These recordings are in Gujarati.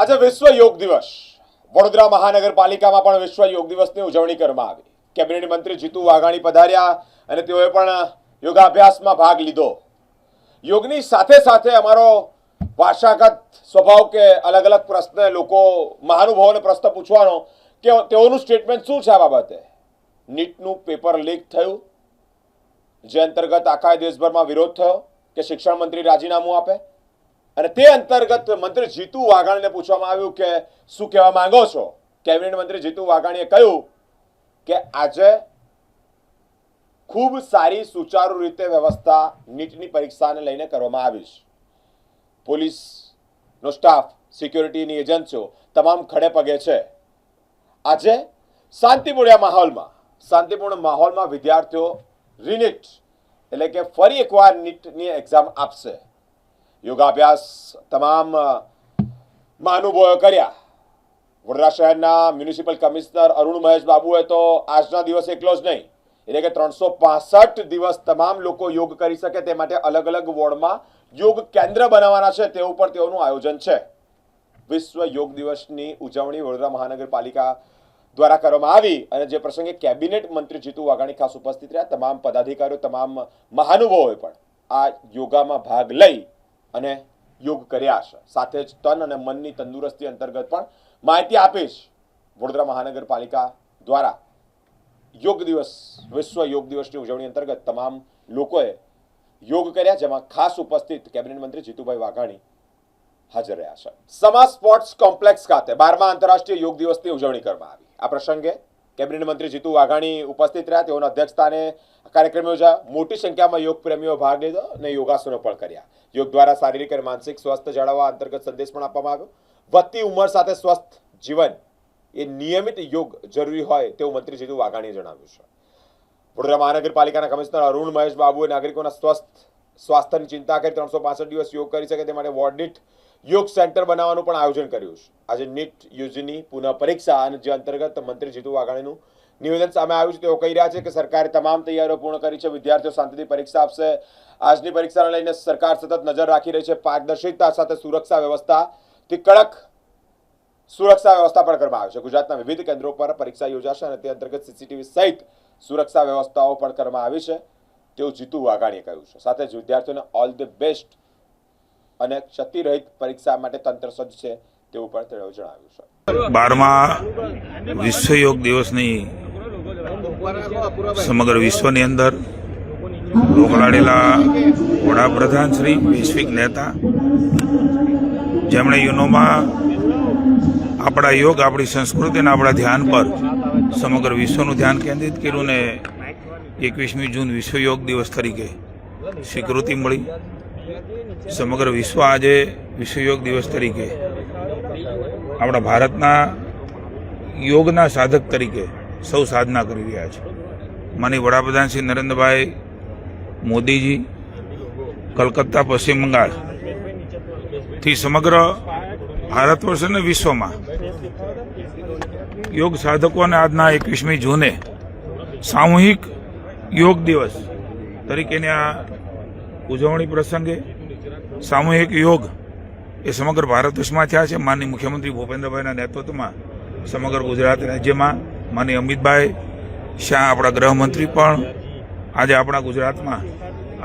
આજે વિશ્વ યોગ દિવસ વડોદરા મહાનગરપાલિકામાં પણ વિશ્વ યોગ દિવસની ઉજવણી કરવામાં આવી। કેબિનેટ મંત્રી જીતુ વાઘાણી પધાર્યા અને તેઓએ પણ યોગાભ્યાસમાં ભાગ લીધો। યોગની સાથે સાથે અમારો વારસાગત સ્વભાવ કે અલગ અલગ પ્રશ્ન લોકો મહાનુભાવોને પ્રશ્ન પૂછવાનો કે તેઓનું સ્ટેટમેન્ટ શું છે આ બાબતે। નીટનું પેપર લીક થયું, જે અંતર્ગત આખા દેશભરમાં વિરોધ થયો કે શિક્ષણ મંત્રી રાજીનામું આપે, અને તે અંતર્ગત મંત્રી જીતુ વાઘાણીને પૂછવામાં આવ્યું કે શું કહેવા માંગો છો। કેબિનેટ મંત્રી જીતુ વાઘાણીએ કહ્યું કે આજે ખૂબ સારી સુચારુ રીતે વ્યવસ્થા નીટની પરીક્ષાને લઈને કરવામાં આવી છે। પોલીસનો સ્ટાફ, સિક્યોરિટીની એજન્સીઓ તમામ ખડે પગે છે। આજે શાંતિપૂર્ણ માહોલમાં વિદ્યાર્થીઓ રીનીટ એટલે કે ફરી એકવાર નીટની એક્ઝામ આપશે। યોગાભ્યાસ તમામ મહાનુભાવોએ કર્યા। વડોદરા શહેરના મ્યુનિસિપલ કમિશનર અરુણ મહેશ બાબુએ તો આજના દિવસ એકલો જ નહીં, એટલે કે 365 દિવસ તમામ લોકો યોગ કરી શકે તે માટે અલગ અલગ વોર્ડમાં યોગ કેન્દ્ર બનાવવાના છે, તે ઉપર તેઓનું આયોજન છે। વિશ્વ યોગ દિવસની ઉજવણી વડોદરા મહાનગરપાલિકા દ્વારા કરવામાં આવી અને જે પ્રસંગે કેબિનેટ મંત્રી જીતુ વાઘાણી ખાસ ઉપસ્થિત રહ્યા। તમામ પદાધિકારીઓ, તમામ મહાનુભાવોએ પણ આ યોગામાં ભાગ લઈ અને યોગ કર્યા છે। સાથે જ તન અને મનની તંદુરસ્તી અંતર્ગત પણ માહિતી આપીશ। વડોદરા મહાનગરપાલિકા દ્વારા યોગ દિવસ, વિશ્વ યોગ દિવસની ઉજવણી અંતર્ગત તમામ લોકોએ યોગ કર્યા, જેમાં ખાસ ઉપસ્થિત કેબિનેટ મંત્રી જીતુભાઈ વાઘાણી હાજર રહ્યા છે। સમા સ્પોર્ટ્સ કોમ્પ્લેક્સ ખાતે 12મા આંતરરાષ્ટ્રીય યોગ દિવસની ઉજવણી કરવામાં આવી। આ પ્રસંગે કેબિનેટ મંત્રી જીતુ વાઘાણી ઉપસ્થિત રહ્યા। તેઓના અધ્યક્ષસ્થાને કાર્યક્રમ યોજાયો। મોટી સંખ્યામાં યોગ પ્રેમીઓ ભાગ લીધો અને યોગાસનો પણ કર્યા। યોગ દ્વારા શારીરિક અને માનસિક સ્વાસ્થ્ય જાળવવા અંતર્ગત સંદેશ પણ આપવામાં આવ્યો। વધતી ઉંમર સાથે સ્વસ્થ જીવન એ નિયમિત યોગ જરૂરી હોય તેવું મંત્રી જીતુ વાઘાણીએ જણાવ્યું છે। વડોદરા મહાનગરપાલિકાના કમિશનર અરુણ મહેશ બાબુએ નાગરિકોના સ્વાસ્થ્યની ચિંતા કરી 365 દિવસ યોગ કરી શકે તે માટે વોર્ડ દીઠ યોગ સેન્ટર બનાવવાનું પણ આયોજન કર્યું છે। આજે નીટ યુજીની પુનઃ પરીક્ષા અને જે અંતર્ગત મંત્રી જીતુ વાઘાણીનું નિવેદન સામે આવ્યું છે, તેઓ કહી રહ્યા છે કે સરકારે તમામ તૈયારીઓ પૂર્ણ કરી છે। વિદ્યાર્થીઓ શાંતિથી પરીક્ષા આપશે। આજની પરીક્ષાને લઈને સરકાર સતત નજર રાખી રહી છે। પારદર્શિતા સાથે સુરક્ષા વ્યવસ્થાથી કડક સુરક્ષા વ્યવસ્થા પણ કરવામાં આવી છે। ગુજરાતના વિવિધ કેન્દ્રો પર પરીક્ષા યોજાશે અને તે અંતર્ગત સીસીટીવી સહિત સુરક્ષા વ્યવસ્થાઓ પણ કરવામાં આવી છે તેવું જીતુ વાઘાણીએ કહ્યું છે। સાથે જ વિદ્યાર્થીઓને ઓલ ધ બેસ્ટ અને ક્ષતિરહિત પરીક્ષા માટે તંત્ર સજ્જ છે તેવું પણ તેઓએ જણાવ્યું છે। 12મા વિશ્વ યોગ દિવસની સમગ્ર વિશ્વની અંદર રોકડાડેલા વડાપ્રધાન શ્રી, વૈશ્વિક નેતા, જેમણે યુનોમાં આપણા યોગ, આપણી સંસ્કૃતિ અને આપણા ધ્યાન પર સમગ્ર વિશ્વનું ધ્યાન કેન્દ્રિત કર્યું ને 21મી જૂન વિશ્વ યોગ દિવસ તરીકે સ્વીકૃતિ મળી। સમગ્ર વિશ્વ આજે વિશ્વ યોગ દિવસ તરીકે આપણા ભારતના યોગના સાધક તરીકે સૌ સાધના કરી રહ્યા છે। માનનીય વડાપ્રધાન શ્રી નરેન્દ્રભાઈ મોદીજી કલકત્તા, પશ્ચિમ બંગાળથી સમગ્ર ભારત વર્ષ અને વિશ્વમાં યોગ સાધકોને આજના 21મી જૂને સામૂહિક યોગ દિવસ તરીકેની આ ઉજવણી પ્રસંગે સામૂહિક યોગ એ સમગ્ર ભારત દેશમાં થયા છે। માનનીય મુખ્યમંત્રી ભૂપેન્દ્રભાઈના નેતૃત્વમાં સમગ્ર ગુજરાત રાજ્યમાં માનનીય અમિતભાઈ શાહ, આપણા ગૃહમંત્રી પણ આજે આપણા ગુજરાતમાં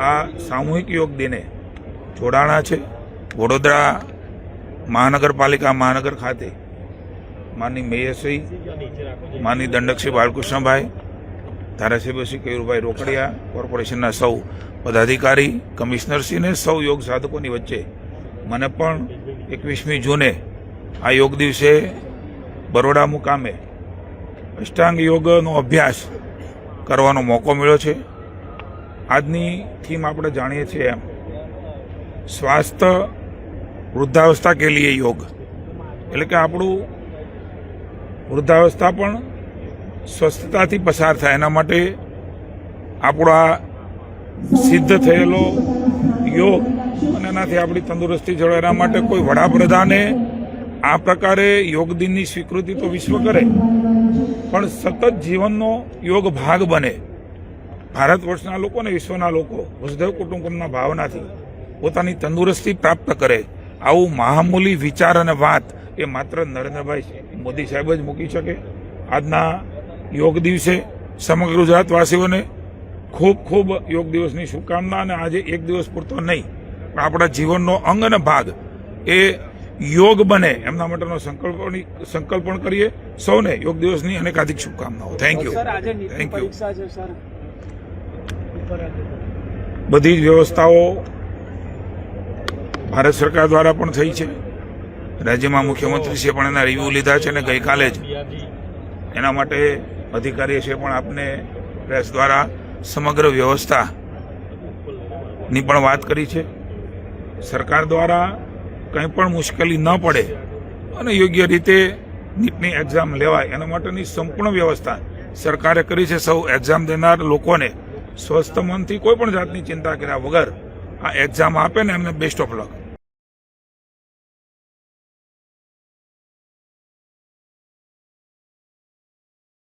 આ સામૂહિક યોગ દિને જોડાણા છે। વડોદરા મહાનગરપાલિકા મહાનગર ખાતે માનનીય મેયરશ્રી, માનનીય દંડકશ્રી બાલકૃષ્ણભાઈ, ધારાસભ્ય શ્રી કેયુરભાઈ રોકડિયા, કોર્પોરેશનના સૌ પદાધિકારી, કમિશનરશ્રી અને સૌ યોગ સાધકોની વચ્ચે મને પણ 21મી જૂને આ યોગ દિવસે બરોડા મુકામે અષ્ટાંગ યોગનો અભ્યાસ કરવાનો મોકો મળ્યો છે। આજની થીમ આપણે જાણીએ છીએ એમ સ્વાસ્થ્ય વૃદ્ધાવસ્થા કે લીએ યોગ, એટલે કે આપણું વૃદ્ધાવસ્થા પણ સ્વસ્થતાથી પસાર થાય એના માટે આપણો આ સિદ્ધ થયેલો યોગ અને એનાથી આપણી તંદુરસ્તી જળવાય એના માટે કોઈ વડાપ્રધાને આ પ્રકારે યોગ દિનની સ્વીકૃતિ તો વિશ્વ કરે, પણ સતત જીવનનો યોગ ભાગ બને। ભારત વર્ષના લોકો અને વિશ્વના લોકો વસુધૈવ કુટુંબકમના ભાવનાથી પોતાની તંદુરસ્તી પ્રાપ્ત કરે, આવું મહામૂલી વિચાર અને વાત એ માત્ર નરેન્દ્રભાઈ મોદી સાહેબ જ મૂકી શકે. આજના યોગ દિવસે સમગ્ર ગુજરાતવાસીઓને ખૂબ ખૂબ યોગ દિવસની શુભકામના. અને આજે એક દિવસ પૂરતો નહીં પણ આપણા જીવનનો અંગ અને ભાગ એ યોગ બને એમના માટેનો સંકલ્પ પણ કરીએ. સૌને યોગ દિવસની અનેકાધિક શુભકામનાઓ. Thank you. Thank you. બધી જ વ્યવસ્થાઓ ભારત સરકાર દ્વારા પણ થઈ છે. રાજ્યમાં મુખ્યમંત્રીશ્રીએ પણ એના રિવ્યુ લીધા છે અને ગઈકાલે જ એના માટે અધિકારીશ્રીએ પણ આપને પ્રેસ દ્વારા સમગ્ર વ્યવસ્થાની પણ વાત કરી છે. સરકાર દ્વારા કંઈ પણ મુશ્કેલી ન પડે અને યોગ્ય રીતે નીટની એક્ઝામ લેવાય એના માટેની સંપૂર્ણ વ્યવસ્થા સરકારે કરી છે. સૌ એક્ઝામ દેનાર લોકોને સ્વસ્થ મનથી કોઈ પણ જાતની ચિંતા કર્યા વગર આ એક્ઝામ આપે ને એમને બેસ્ટ ઓફ લક.